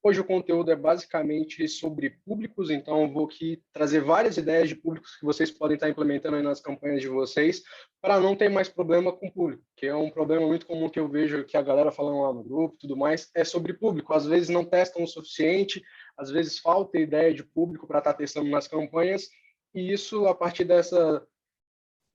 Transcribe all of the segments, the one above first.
Hoje o conteúdo é basicamente sobre públicos, então eu vou aqui trazer várias ideias de públicos que vocês podem estar implementando aí nas campanhas de vocês, para não ter mais problema com público, que é um problema muito comum que eu vejo que a galera falando lá no grupo e tudo mais, é sobre público. Às vezes não testam o suficiente, às vezes falta ideia de público para estar testando nas campanhas, e isso, a partir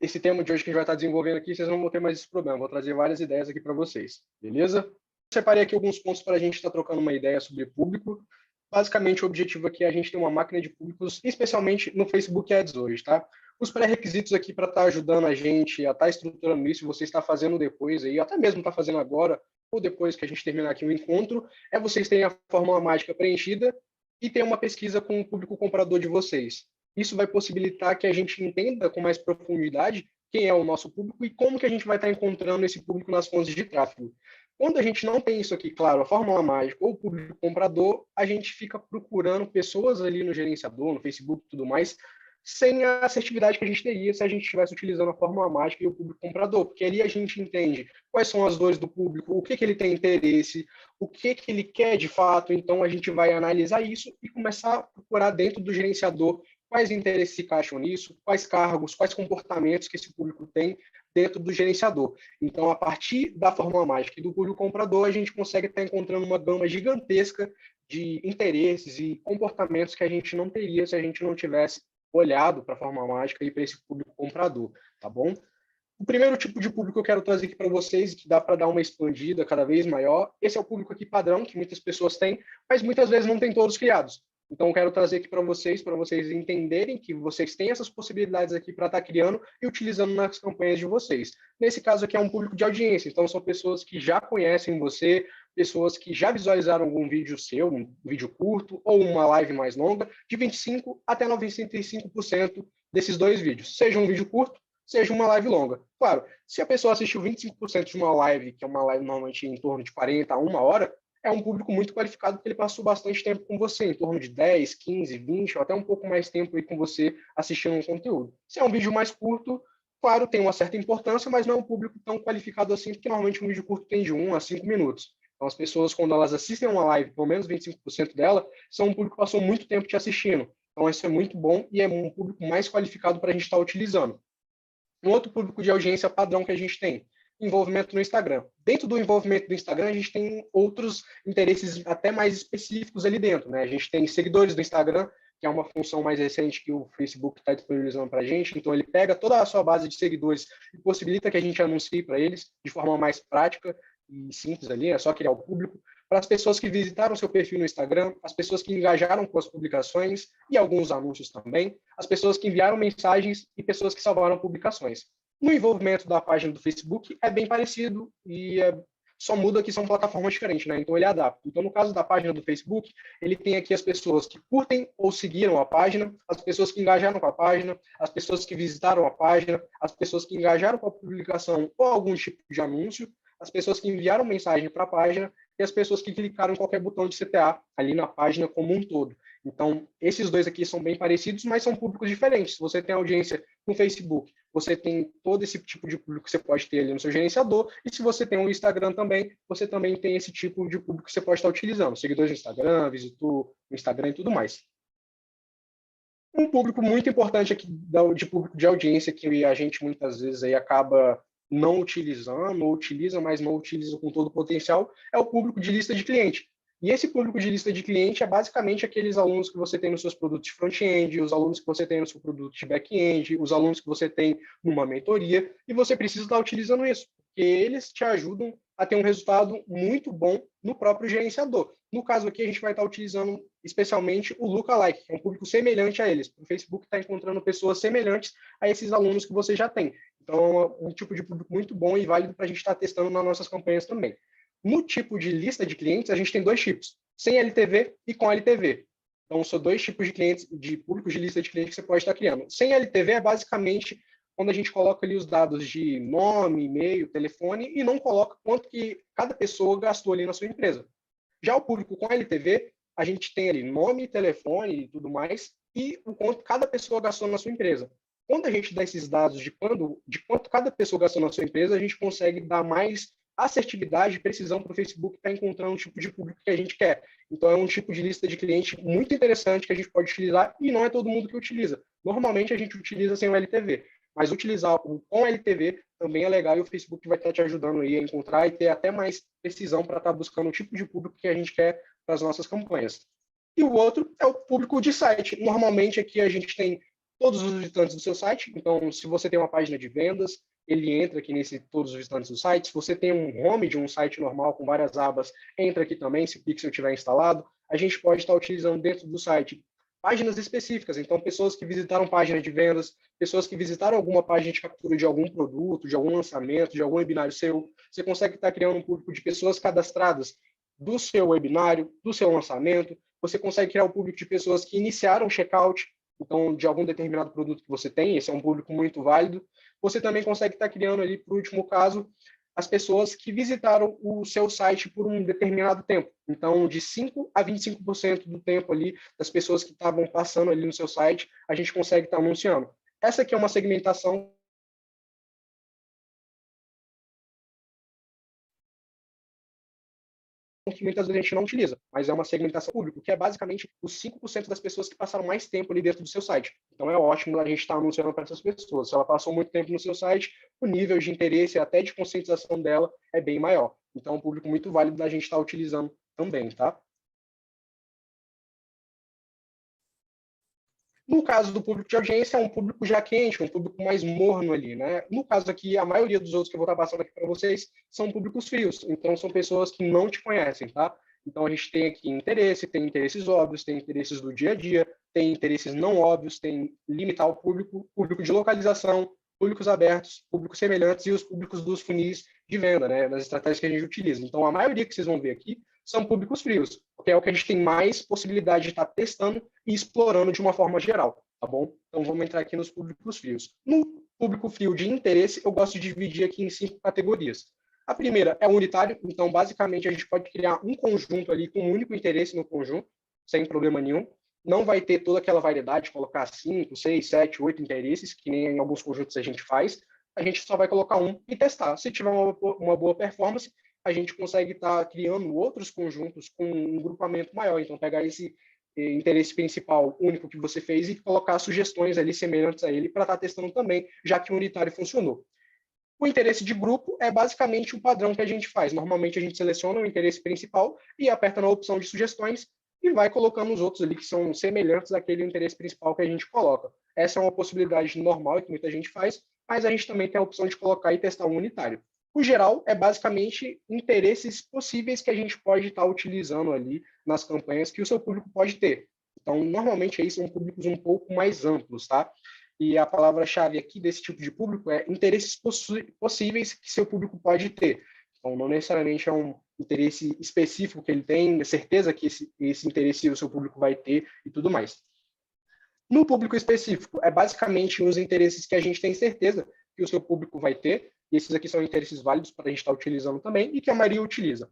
esse tema de hoje que a gente vai estar desenvolvendo aqui, vocês não vão ter mais esse problema. Vou trazer várias ideias aqui para vocês, beleza? Separei aqui alguns pontos para a gente estar trocando uma ideia sobre público. Basicamente, o objetivo aqui é a gente ter uma máquina de públicos, especialmente no Facebook Ads hoje, tá? Os pré-requisitos aqui para estar ajudando a gente a estar estruturando isso, você está fazendo depois aí, até mesmo está fazendo agora, ou depois que a gente terminar aqui o encontro, é vocês terem a fórmula mágica preenchida e ter uma pesquisa com o público comprador de vocês. Isso vai possibilitar que a gente entenda com mais profundidade quem é o nosso público e como que a gente vai estar encontrando esse público nas fontes de tráfego. Quando a gente não tem isso aqui, claro, a fórmula mágica ou o público comprador, a gente fica procurando pessoas ali no gerenciador, no Facebook e tudo mais, sem a assertividade que a gente teria se a gente estivesse utilizando a fórmula mágica e o público comprador, porque ali a gente entende quais são as dores do público, o que ele tem interesse, o que ele quer de fato, então a gente vai analisar isso e começar a procurar dentro do gerenciador quais interesses se encaixam nisso, quais cargos, quais comportamentos que esse público tem dentro do gerenciador. Então, a partir da fórmula mágica e do público comprador, a gente consegue estar encontrando uma gama gigantesca de interesses e comportamentos que a gente não teria se a gente não tivesse olhado para a fórmula mágica e para esse público comprador, tá bom? O primeiro tipo de público que eu quero trazer aqui para vocês, que dá para dar uma expandida cada vez maior, esse é o público aqui padrão, que muitas pessoas têm, mas muitas vezes não tem todos criados. Então, eu quero trazer aqui para vocês entenderem que vocês têm essas possibilidades aqui para estar criando e utilizando nas campanhas de vocês. Nesse caso aqui é um público de audiência, então são pessoas que já conhecem você, pessoas que já visualizaram algum vídeo seu, um vídeo curto ou uma live mais longa, de 25% até 95% desses dois vídeos, seja um vídeo curto, seja uma live longa. Claro, se a pessoa assistiu 25% de uma live, que é uma live normalmente em torno de 40 a 1 hora, é um público muito qualificado porque ele passou bastante tempo com você, em torno de 10, 15, 20, ou até um pouco mais tempo aí com você assistindo um conteúdo. Se é um vídeo mais curto, claro, tem uma certa importância, mas não é um público tão qualificado assim, porque normalmente um vídeo curto tem de 1 a 5 minutos. Então, as pessoas, quando elas assistem uma live, pelo menos 25% dela, são um público que passou muito tempo te assistindo. Então, isso é muito bom e é um público mais qualificado para a gente estar utilizando. Um outro público de audiência padrão que a gente tem, envolvimento no Instagram. Dentro do envolvimento do Instagram, a gente tem outros interesses até mais específicos ali dentro, né? A gente tem seguidores do Instagram, que é uma função mais recente que o Facebook está disponibilizando para a gente. Então, ele pega toda a sua base de seguidores e possibilita que a gente anuncie para eles de forma mais prática e simples ali, é só criar o público. Para as pessoas que visitaram seu perfil no Instagram, as pessoas que engajaram com as publicações e alguns anúncios também, as pessoas que enviaram mensagens e pessoas que salvaram publicações. No envolvimento da página do Facebook é bem parecido e só muda que são plataformas diferentes, né? Então ele adapta. Então no caso da página do Facebook, ele tem aqui as pessoas que curtem ou seguiram a página, as pessoas que engajaram com a página, as pessoas que visitaram a página, as pessoas que engajaram com a publicação ou algum tipo de anúncio, as pessoas que enviaram mensagem para a página e as pessoas que clicaram em qualquer botão de CTA ali na página como um todo. Então, esses dois aqui são bem parecidos, mas são públicos diferentes. Se você tem audiência no Facebook, você tem todo esse tipo de público que você pode ter ali no seu gerenciador, e se você tem um Instagram também, você também tem esse tipo de público que você pode estar utilizando. Seguidores do Instagram, visitou o Instagram e tudo mais. Um público muito importante aqui de público de audiência que a gente muitas vezes aí acaba não utilizando, ou utiliza, mas não utiliza com todo o potencial, é o público de lista de cliente. E esse público de lista de cliente é basicamente aqueles alunos que você tem nos seus produtos de front-end, os alunos que você tem no seu produto de back-end, os alunos que você tem numa mentoria, e você precisa estar utilizando isso, porque eles te ajudam a ter um resultado muito bom no próprio gerenciador. No caso aqui, a gente vai estar utilizando especialmente o lookalike, que é um público semelhante a eles. O Facebook está encontrando pessoas semelhantes a esses alunos que você já tem. Então, é um tipo de público muito bom e válido para a gente estar testando nas nossas campanhas também. No tipo de lista de clientes, a gente tem dois tipos, sem LTV e com LTV. Então, são dois tipos de clientes, de públicos de lista de clientes que você pode estar criando. Sem LTV é basicamente quando a gente coloca ali os dados de nome, e-mail, telefone e não coloca quanto que cada pessoa gastou ali na sua empresa. Já o público com LTV, a gente tem ali nome, telefone e tudo mais e o quanto cada pessoa gastou na sua empresa. Quando a gente dá esses dados de quanto cada pessoa gastou na sua empresa, a gente consegue dar mais assertividade e precisão para o Facebook estar encontrando o tipo de público que a gente quer. Então, é um tipo de lista de cliente muito interessante que a gente pode utilizar e não é todo mundo que utiliza. Normalmente, a gente utiliza sem o LTV, mas utilizar o com LTV também é legal e o Facebook vai estar te ajudando aí a encontrar e ter até mais precisão para estar buscando o tipo de público que a gente quer para as nossas campanhas. E o outro é o público de site. Normalmente, aqui a gente tem todos os visitantes do seu site. Então, se você tem uma página de vendas, ele entra aqui nesse todos os visitantes do site. Se você tem um home de um site normal com várias abas, entra aqui também, se o Pixel tiver instalado. A gente pode estar utilizando dentro do site páginas específicas. Então, pessoas que visitaram página de vendas, pessoas que visitaram alguma página de captura de algum produto, de algum lançamento, de algum webinário seu. Você consegue estar criando um público de pessoas cadastradas do seu webinário, do seu lançamento. Você consegue criar um público de pessoas que iniciaram o checkout, então, de algum determinado produto que você tem, esse é um público muito válido. Você também consegue estar criando ali, por último caso, as pessoas que visitaram o seu site por um determinado tempo. Então, de 5 a 25% do tempo ali, das pessoas que estavam passando ali no seu site, a gente consegue estar anunciando. Essa aqui é uma segmentação que muitas vezes a gente não utiliza, mas é uma segmentação pública, que é basicamente os 5% das pessoas que passaram mais tempo ali dentro do seu site. Então é ótimo a gente estar anunciando para essas pessoas. Se ela passou muito tempo no seu site, o nível de interesse, até de conscientização dela, é bem maior. Então é um público muito válido da gente estar utilizando também, tá? No caso do público de audiência, é um público já quente, um público mais morno ali, né? No caso aqui, a maioria dos outros que eu vou estar passando aqui para vocês são públicos frios, então são pessoas que não te conhecem, tá? Então a gente tem aqui interesse, tem interesses óbvios, tem interesses do dia a dia, tem interesses não óbvios, tem limitar o público, público de localização, públicos abertos, públicos semelhantes e os públicos dos funis de venda, né? Das estratégias que a gente utiliza. Então a maioria que vocês vão ver aqui são públicos frios, porque é o que a gente tem mais possibilidade de estar testando e explorando de uma forma geral, tá bom? Então vamos entrar aqui nos públicos frios. No público frio de interesse, eu gosto de dividir aqui em 5 categorias. A primeira é o unitário, então basicamente a gente pode criar um conjunto ali com um único interesse no conjunto, sem problema nenhum. Não vai ter toda aquela variedade de colocar 5, 6, 7, 8 interesses, que nem em alguns conjuntos a gente faz. A gente só vai colocar um e testar. Se tiver uma boa performance, a gente consegue estar criando outros conjuntos com um grupamento maior. Então, pegar esse interesse principal único que você fez e colocar sugestões ali semelhantes a ele para estar testando também, já que o unitário funcionou. O interesse de grupo é basicamente o padrão que a gente faz. Normalmente a gente seleciona o interesse principal e aperta na opção de sugestões e vai colocando os outros ali que são semelhantes àquele interesse principal que a gente coloca. Essa é uma possibilidade normal que muita gente faz, mas a gente também tem a opção de colocar e testar um unitário. O geral é basicamente interesses possíveis que a gente pode estar utilizando ali nas campanhas que o seu público pode ter. Então, normalmente aí são públicos um pouco mais amplos, tá? E a palavra-chave aqui desse tipo de público é interesses possíveis que seu público pode ter. Então, não necessariamente é um interesse específico que ele tem, certeza que esse interesse o seu público vai ter e tudo mais. No público específico, é basicamente os interesses que a gente tem certeza que o seu público vai ter, e esses aqui são interesses válidos para a gente estar utilizando também, e que a maioria utiliza.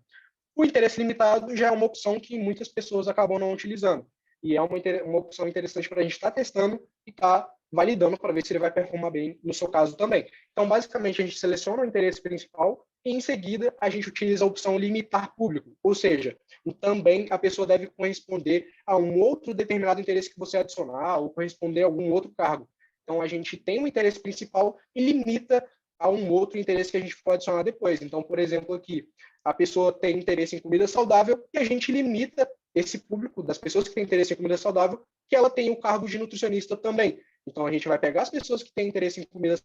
O interesse limitado já é uma opção que muitas pessoas acabam não utilizando, e é uma opção interessante para a gente estar testando e estar validando para ver se ele vai performar bem no seu caso também. Então, basicamente, a gente seleciona o interesse principal e, em seguida, a gente utiliza a opção limitar público, ou seja, também a pessoa deve corresponder a um outro determinado interesse que você adicionar ou corresponder a algum outro cargo. Então, a gente tem um interesse principal e limita a um outro interesse que a gente pode adicionar depois. Então, por exemplo, aqui, a pessoa tem interesse em comida saudável e a gente limita esse público das pessoas que têm interesse em comida saudável, que ela tem o cargo de nutricionista também. Então, a gente vai pegar as pessoas que têm interesse em comida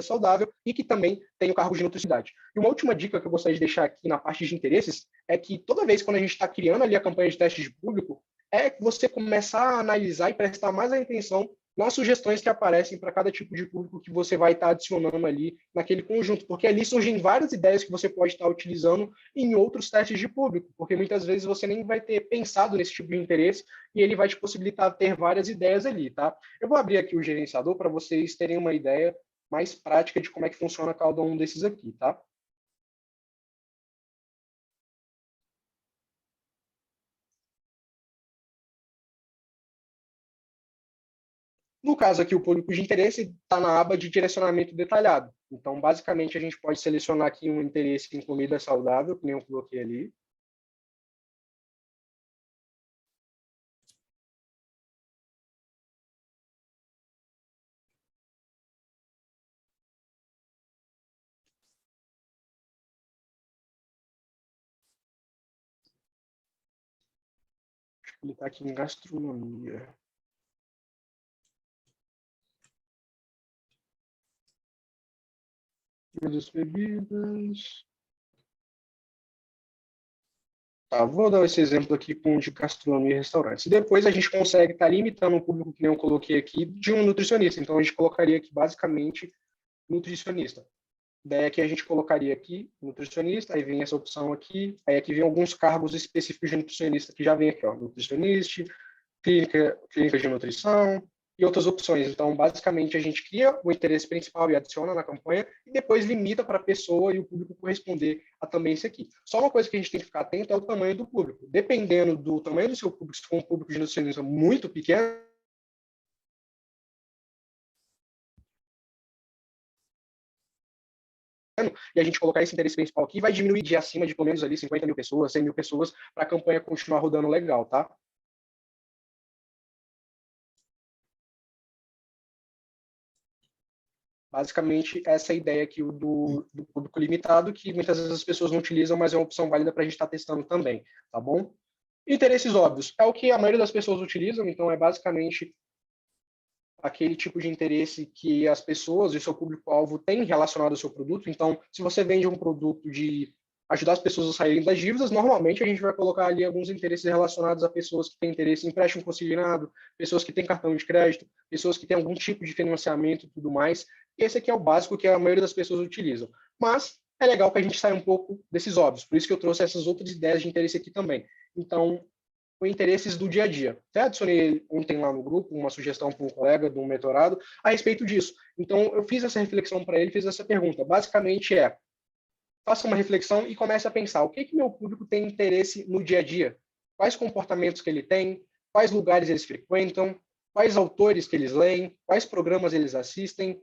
saudável e que também tem o cargo de nutricidade. E uma última dica que eu gostaria de deixar aqui na parte de interesses é que toda vez quando a gente está criando ali a campanha de teste de público, é você começar a analisar e prestar mais atenção nas sugestões que aparecem para cada tipo de público que você vai estar adicionando ali naquele conjunto, porque ali surgem várias ideias que você pode estar utilizando em outros testes de público, porque muitas vezes você nem vai ter pensado nesse tipo de interesse e ele vai te possibilitar ter várias ideias ali, tá? Eu vou abrir aqui o gerenciador para vocês terem uma ideia mais prática de como é que funciona cada um desses aqui, tá? No caso aqui, o público de interesse está na aba de direcionamento detalhado. Então, basicamente, a gente pode selecionar aqui um interesse em comida saudável, que nem eu coloquei ali. Ele está aqui em gastronomia. Bebidas. Tá, vou dar esse exemplo aqui com o de gastronomia e restaurantes. Depois a gente consegue estar limitando o público, que nem eu coloquei aqui, de um nutricionista. Então a gente colocaria aqui basicamente nutricionista. Daí aqui a gente colocaria aqui nutricionista, aí vem essa opção aqui, aí aqui vem alguns cargos específicos de nutricionista que já vem aqui, ó, nutricionista, clínica de nutrição e outras opções. Então, basicamente, a gente cria o interesse principal e adiciona na campanha e depois limita para a pessoa e o público corresponder a também isso aqui. Só uma coisa que a gente tem que ficar atento é o tamanho do público. Dependendo do tamanho do seu público, se for um público de nutricionista muito pequeno, e a gente colocar esse interesse principal aqui, vai diminuir de acima de pelo menos ali 50 mil pessoas, 100 mil pessoas, para a campanha continuar rodando legal, tá? Basicamente, essa é a ideia aqui do público limitado, que muitas vezes as pessoas não utilizam, mas é uma opção válida para a gente estar testando também, tá bom? Interesses óbvios. É o que a maioria das pessoas utilizam, então é basicamente aquele tipo de interesse que as pessoas e o seu público-alvo têm relacionado ao seu produto. Então, se você vende um produto de ajudar as pessoas a saírem das dívidas, normalmente a gente vai colocar ali alguns interesses relacionados a pessoas que têm interesse em empréstimo consignado, pessoas que têm cartão de crédito, pessoas que têm algum tipo de financiamento e tudo mais. Esse aqui é o básico que a maioria das pessoas utilizam. Mas é legal que a gente saia um pouco desses óbvios, por isso que eu trouxe essas outras ideias de interesse aqui também. Então, com interesses do dia a dia. Até adicionei ontem lá no grupo uma sugestão para um colega de um mentorado a respeito disso. Então, eu fiz essa reflexão para ele, fiz essa pergunta. Basicamente faça uma reflexão e comece a pensar o que meu público tem interesse no dia a dia, quais comportamentos que ele tem, quais lugares eles frequentam, quais autores que eles leem, quais programas eles assistem,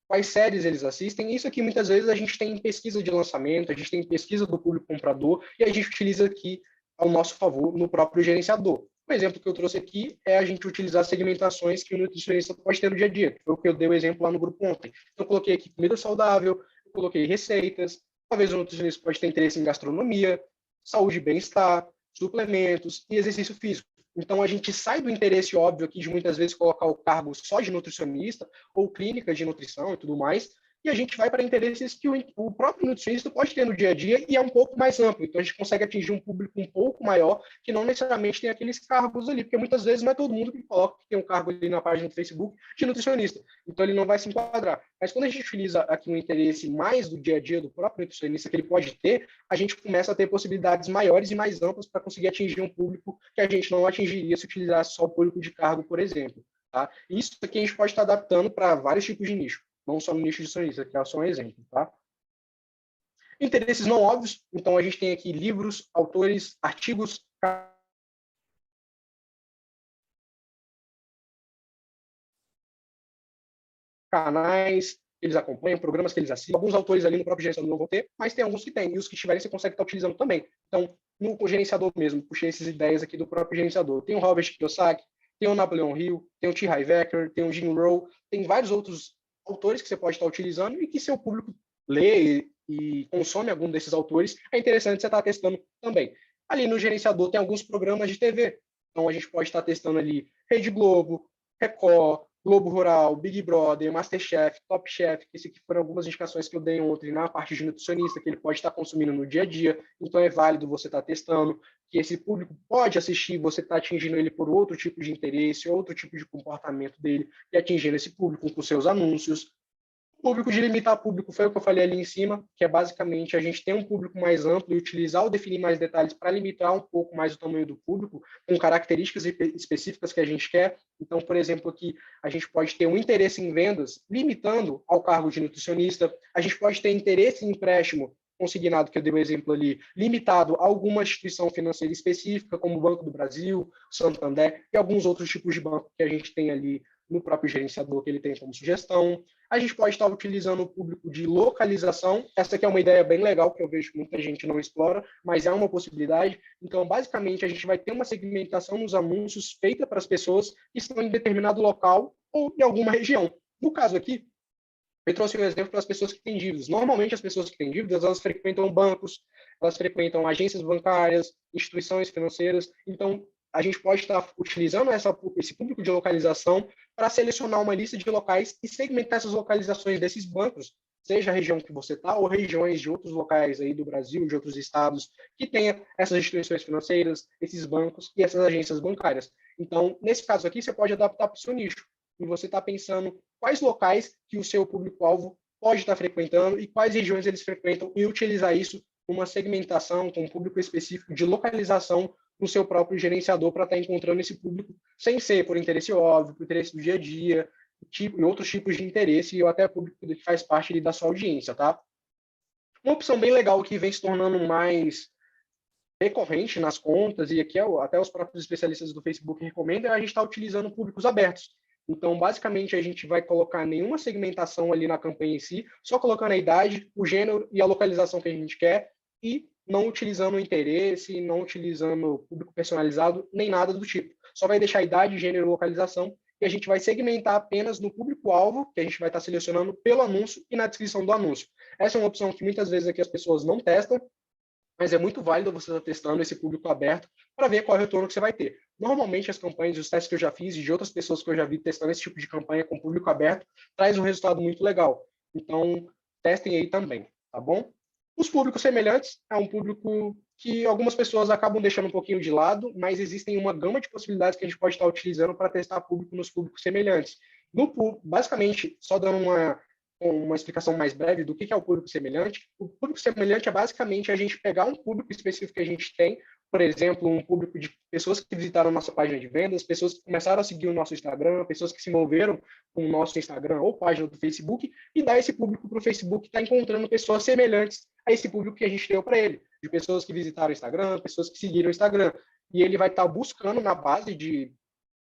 quais séries eles assistem. Isso aqui muitas vezes a gente tem em pesquisa de lançamento, a gente tem em pesquisa do público comprador e a gente utiliza aqui ao nosso favor no próprio gerenciador. Um exemplo que eu trouxe aqui é a gente utilizar segmentações que o nutricionista pode ter no dia a dia, que foi o que eu dei o exemplo lá no grupo ontem. Então, eu coloquei aqui comida saudável, eu coloquei receitas, talvez o nutricionista pode ter interesse em gastronomia, saúde e bem-estar, suplementos e exercício físico. Então, a gente sai do interesse óbvio aqui de muitas vezes colocar o cargo só de nutricionista ou clínicas de nutrição e tudo mais, e a gente vai para interesses que o próprio nutricionista pode ter no dia a dia e é um pouco mais amplo. Então, a gente consegue atingir um público um pouco maior que não necessariamente tem aqueles cargos ali, porque muitas vezes não é todo mundo que coloca que tem um cargo ali na página do Facebook de nutricionista. Então, ele não vai se enquadrar. Mas quando a gente utiliza aqui um interesse mais do dia a dia do próprio nutricionista que ele pode ter, a gente começa a ter possibilidades maiores e mais amplas para conseguir atingir um público que a gente não atingiria se utilizasse só o público de cargo, por exemplo. Tá? Isso aqui a gente pode estar adaptando para vários tipos de nicho. Não só no nicho de sonista, que é só um exemplo, tá? Interesses não óbvios, então a gente tem aqui livros, autores, artigos, canais que eles acompanham, programas que eles assistem. Alguns autores ali no próprio gerenciador não vão ter, mas tem alguns que tem. E os que tiverem, você consegue estar utilizando também. Então, no gerenciador mesmo, puxei essas ideias aqui do próprio gerenciador. Tem o Robert Kiyosaki, tem o Napoleon Hill, tem o T. Harv Eker, tem o Jim Rohn, tem vários outros autores que você pode estar utilizando e que seu público lê e consome algum desses autores, é interessante você estar testando também. Ali no gerenciador tem alguns programas de TV. Então, a gente pode estar testando ali Rede Globo, Record, Globo Rural, Big Brother, Masterchef, Top Chef, que esse aqui foram algumas indicações que eu dei ontem na parte de nutricionista, que ele pode estar consumindo no dia a dia, então é válido você estar testando, que esse público pode assistir, você está atingindo ele por outro tipo de interesse, outro tipo de comportamento dele, e atingindo esse público com seus anúncios. Público de limitar público foi o que eu falei ali em cima, que é basicamente a gente ter um público mais amplo e utilizar ou definir mais detalhes para limitar um pouco mais o tamanho do público, com características específicas que a gente quer. Então, por exemplo, aqui a gente pode ter um interesse em vendas, limitando ao cargo de nutricionista. A gente pode ter interesse em empréstimo consignado, que eu dei o exemplo ali, limitado a alguma instituição financeira específica, como o Banco do Brasil, Santander e alguns outros tipos de banco que a gente tem ali no próprio gerenciador que ele tem como sugestão. A gente pode estar utilizando o público de localização. Essa aqui é uma ideia bem legal, que eu vejo que muita gente não explora, mas é uma possibilidade. Então, basicamente, a gente vai ter uma segmentação nos anúncios feita para as pessoas que estão em determinado local ou em alguma região. No caso aqui, eu trouxe um exemplo para as pessoas que têm dívidas. Normalmente, as pessoas que têm dívidas, elas frequentam bancos, elas frequentam agências bancárias, instituições financeiras. Então, a gente pode estar utilizando esse público de localização para selecionar uma lista de locais e segmentar essas localizações desses bancos, seja a região que você está ou regiões de outros locais aí do Brasil, de outros estados, que tenha essas instituições financeiras, esses bancos e essas agências bancárias. Então, nesse caso aqui, você pode adaptar para o seu nicho. E você está pensando quais locais que o seu público-alvo pode estar frequentando e quais regiões eles frequentam e utilizar isso numa segmentação com um público específico de localização no seu próprio gerenciador para estar encontrando esse público sem ser por interesse óbvio, por interesse do dia a dia, e outros tipos de interesse, ou até público que faz parte ali da sua audiência, tá? Uma opção bem legal que vem se tornando mais recorrente nas contas, e aqui até os próprios especialistas do Facebook recomendam, é a gente estar utilizando públicos abertos. Então, basicamente, a gente vai colocar nenhuma segmentação ali na campanha em si, só colocando a idade, o gênero e a localização que a gente quer, e não utilizando o interesse, não utilizando público personalizado, nem nada do tipo. Só vai deixar idade, gênero e localização, e a gente vai segmentar apenas no público-alvo, que a gente vai estar selecionando pelo anúncio e na descrição do anúncio. Essa é uma opção que muitas vezes aqui as pessoas não testam, mas é muito válido você estar testando esse público aberto para ver qual é o retorno que você vai ter. Normalmente, as campanhas, os testes que eu já fiz e de outras pessoas que eu já vi testando esse tipo de campanha com público aberto, traz um resultado muito legal. Então, testem aí também, tá bom? Os públicos semelhantes é um público que algumas pessoas acabam deixando um pouquinho de lado, mas existem uma gama de possibilidades que a gente pode estar utilizando para testar público nos públicos semelhantes. Basicamente, só dando uma explicação mais breve do que é o público semelhante. O público semelhante é basicamente a gente pegar um público específico que a gente tem, por exemplo, um público de pessoas que visitaram a nossa página de vendas, pessoas que começaram a seguir o nosso Instagram, pessoas que se envolveram com o nosso Instagram ou página do Facebook, e dar esse público para o Facebook estar encontrando pessoas semelhantes a esse público que a gente deu para ele, de pessoas que visitaram o Instagram, pessoas que seguiram o Instagram. E ele vai estar buscando na base de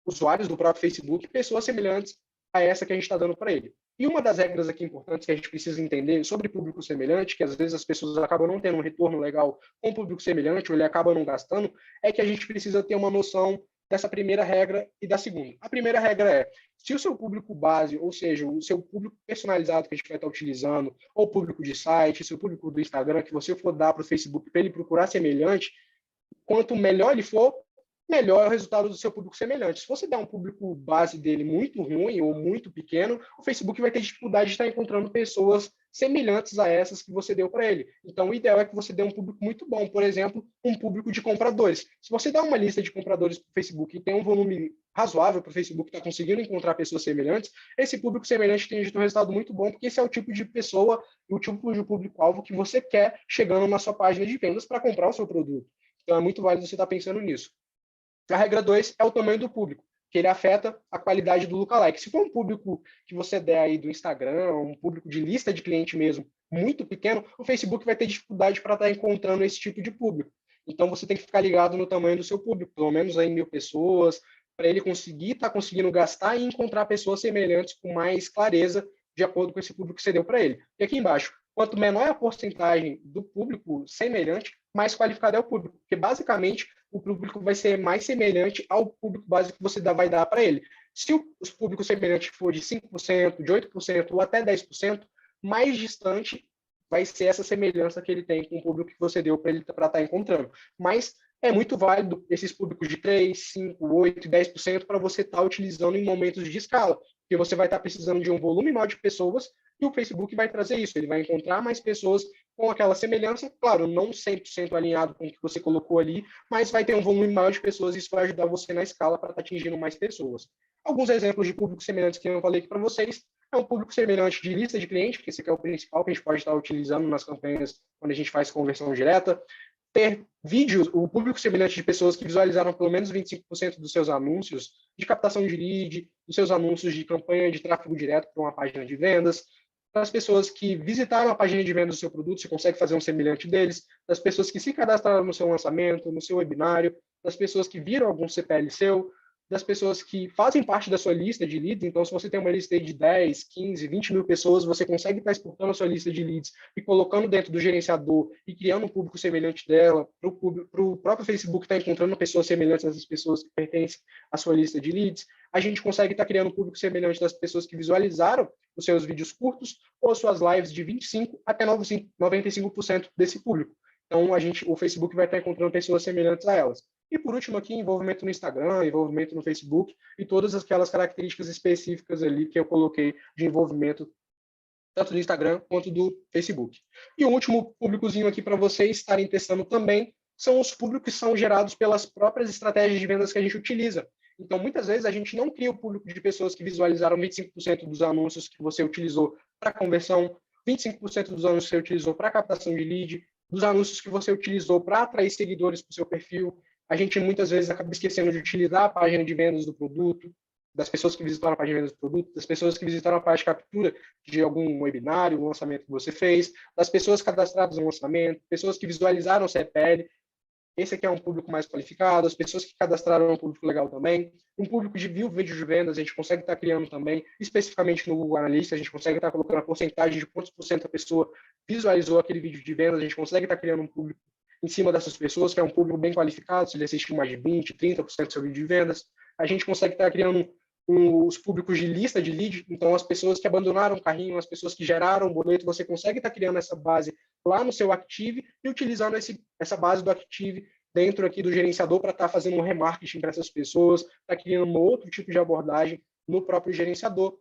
usuários do próprio Facebook pessoas semelhantes a essa que a gente está dando para ele. E uma das regras aqui importantes que a gente precisa entender sobre público semelhante, que às vezes as pessoas acabam não tendo um retorno legal com público semelhante, ou ele acaba não gastando, é que a gente precisa ter uma noção dessa primeira regra e da segunda. A primeira regra é, se o seu público base, ou seja, o seu público personalizado que a gente vai estar utilizando, ou público de site, seu público do Instagram, que você for dar para o Facebook para ele procurar semelhante, quanto melhor ele for, melhor é o resultado do seu público semelhante. Se você der um público base dele muito ruim ou muito pequeno, o Facebook vai ter dificuldade de estar encontrando pessoas semelhantes a essas que você deu para ele. Então, o ideal é que você dê um público muito bom, por exemplo, um público de compradores. Se você dá uma lista de compradores para o Facebook e tem um volume razoável para o Facebook estar conseguindo encontrar pessoas semelhantes, esse público semelhante tem um resultado muito bom, porque esse é o tipo de pessoa, o tipo de público-alvo que você quer chegando na sua página de vendas para comprar o seu produto. Então, é muito válido você estar pensando nisso. A regra 2 é o tamanho do público, que ele afeta a qualidade do lookalike. Se for um público que você der aí do Instagram, um público de lista de cliente mesmo, muito pequeno, o Facebook vai ter dificuldade para estar encontrando esse tipo de público. Então, você tem que ficar ligado no tamanho do seu público, pelo menos aí 1.000 pessoas, para ele estar conseguindo gastar e encontrar pessoas semelhantes com mais clareza, de acordo com esse público que você deu para ele. E aqui embaixo, quanto menor é a porcentagem do público semelhante, mais qualificado é o público, porque basicamente o público vai ser mais semelhante ao público básico que você vai dar para ele. Se os públicos semelhantes for de 5%, de 8% ou até 10%, mais distante vai ser essa semelhança que ele tem com o público que você deu para ele para estar encontrando. Mas é muito válido esses públicos de 3, 5, 8, 10% para você estar utilizando em momentos de escala, porque você vai estar precisando de um volume maior de pessoas e o Facebook vai trazer isso, ele vai encontrar mais pessoas com aquela semelhança, claro, não 100% alinhado com o que você colocou ali, mas vai ter um volume maior de pessoas e isso vai ajudar você na escala para estar atingindo mais pessoas. Alguns exemplos de públicos semelhantes que eu falei aqui para vocês, é um público semelhante de lista de cliente, que esse aqui é o principal que a gente pode estar utilizando nas campanhas quando a gente faz conversão direta, ter vídeos, o público semelhante de pessoas que visualizaram pelo menos 25% dos seus anúncios de captação de lead, dos seus anúncios de campanha de tráfego direto para uma página de vendas, das pessoas que visitaram a página de vendas do seu produto, você consegue fazer um semelhante deles, das pessoas que se cadastraram no seu lançamento, no seu webinário, das pessoas que viram algum CPL seu, das pessoas que fazem parte da sua lista de leads. Então, se você tem uma lista de 10, 15, 20 mil pessoas, você consegue estar exportando a sua lista de leads e colocando dentro do gerenciador e criando um público semelhante dela, para o próprio Facebook estar encontrando pessoas semelhantes a essas pessoas que pertencem à sua lista de leads. A gente consegue estar criando um público semelhante das pessoas que visualizaram os seus vídeos curtos ou as suas lives de 25% até 95% desse público. Então, o Facebook vai estar encontrando pessoas semelhantes a elas. E, por último, aqui, envolvimento no Instagram, envolvimento no Facebook e todas aquelas características específicas ali que eu coloquei de envolvimento tanto do Instagram quanto do Facebook. E o último públicozinho aqui para vocês estarem testando também são os públicos que são gerados pelas próprias estratégias de vendas que a gente utiliza. Então, muitas vezes, a gente não cria o público de pessoas que visualizaram 25% dos anúncios que você utilizou para conversão, 25% dos anúncios que você utilizou para captação de lead, dos anúncios que você utilizou para atrair seguidores para o seu perfil. A gente muitas vezes acaba esquecendo de utilizar a página de vendas do produto, das pessoas que visitaram a página de vendas do produto, das pessoas que visitaram a página de captura de algum webinário, um lançamento que você fez, das pessoas cadastradas no lançamento, pessoas que visualizaram o CPL. Esse aqui é um público mais qualificado, as pessoas que cadastraram é um público legal também. Um público de vídeo de vendas, a gente consegue estar criando também, especificamente no Google Analytics, a gente consegue estar colocando a porcentagem de quantos por cento a pessoa visualizou aquele vídeo de vendas, a gente consegue estar criando um público em cima dessas pessoas, que é um público bem qualificado, se ele assistiu mais de 20%, 30% do seu vídeo de vendas. A gente consegue estar criando os públicos de lista de lead, então as pessoas que abandonaram o carrinho, as pessoas que geraram o boleto, você consegue estar criando essa base lá no seu Active e utilizando essa base do Active dentro aqui do gerenciador para estar fazendo um remarketing para essas pessoas, estar criando um outro tipo de abordagem no próprio gerenciador.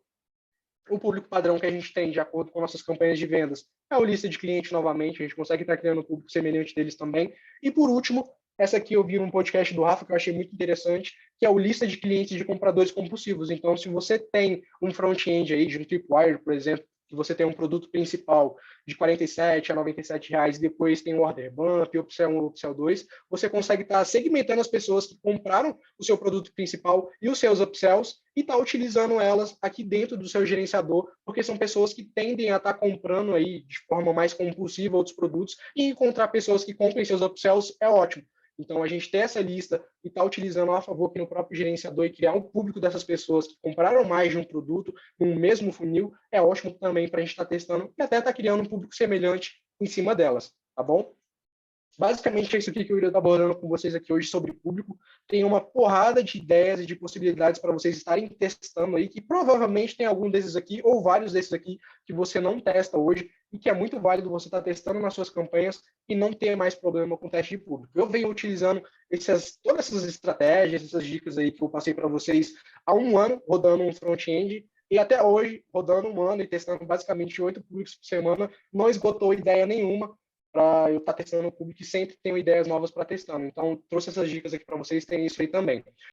O público padrão que a gente tem, de acordo com nossas campanhas de vendas, é o lista de clientes novamente, a gente consegue estar criando um público semelhante deles também. E por último, essa aqui eu vi num podcast do Rafa, que eu achei muito interessante, que é o lista de clientes de compradores compulsivos. Então, se você tem um front-end aí, de um Tripwire, por exemplo, que você tem um produto principal de 47 a 97 reais, e depois tem o Order Bump, Upsell 1, Upsell 2, você consegue estar segmentando as pessoas que compraram o seu produto principal e os seus upsells e estar utilizando elas aqui dentro do seu gerenciador, porque são pessoas que tendem a estar comprando aí de forma mais compulsiva outros produtos, e encontrar pessoas que comprem seus upsells é ótimo. Então, a gente ter essa lista e estar utilizando a favor aqui no próprio gerenciador e criar um público dessas pessoas que compraram mais de um produto no mesmo funil é ótimo também para a gente estar testando e até estar criando um público semelhante em cima delas, tá bom? Basicamente é isso aqui que eu iria estar abordando com vocês aqui hoje sobre público. Tem uma porrada de ideias e de possibilidades para vocês estarem testando aí, que provavelmente tem algum desses aqui, ou vários desses aqui, que você não testa hoje, e que é muito válido você estar testando nas suas campanhas e não ter mais problema com teste de público. Eu venho utilizando todas essas estratégias, essas dicas aí que eu passei para vocês há um ano, rodando um front-end, e até hoje, rodando um ano e testando basicamente 8 públicos por semana, não esgotou ideia nenhuma para eu estar testando o público e sempre tenho ideias novas para testando. Então, trouxe essas dicas aqui para vocês, tem isso aí também.